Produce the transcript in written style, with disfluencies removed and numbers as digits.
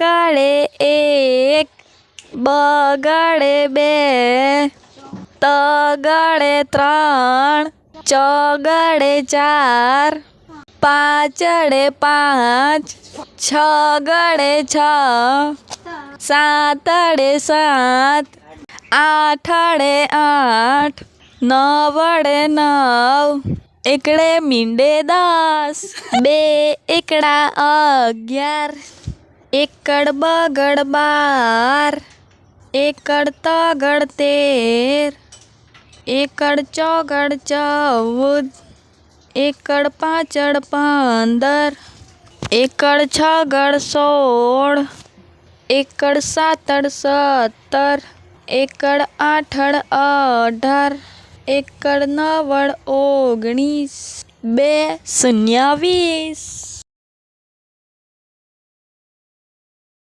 એકડે એક, બગડે બે, તગડે ત્રણ, ચોગડે ચાર, પાંચડે પાંચ, છગડે છ, સાતડે સાત, આઠડે આઠ, નવડે નવ, એકડે મીંડે 10, બે એકડા 11, એકડ બગડ 12, એકડ તગડ 13, એકડ ચોગડ 14, એકડ પાંચડ 15, એકડ છગડ 16, એકડ સાતડ 17, એકડ આઠડ 18, એકડ નવડ 19, 2 શૂન્ય 20।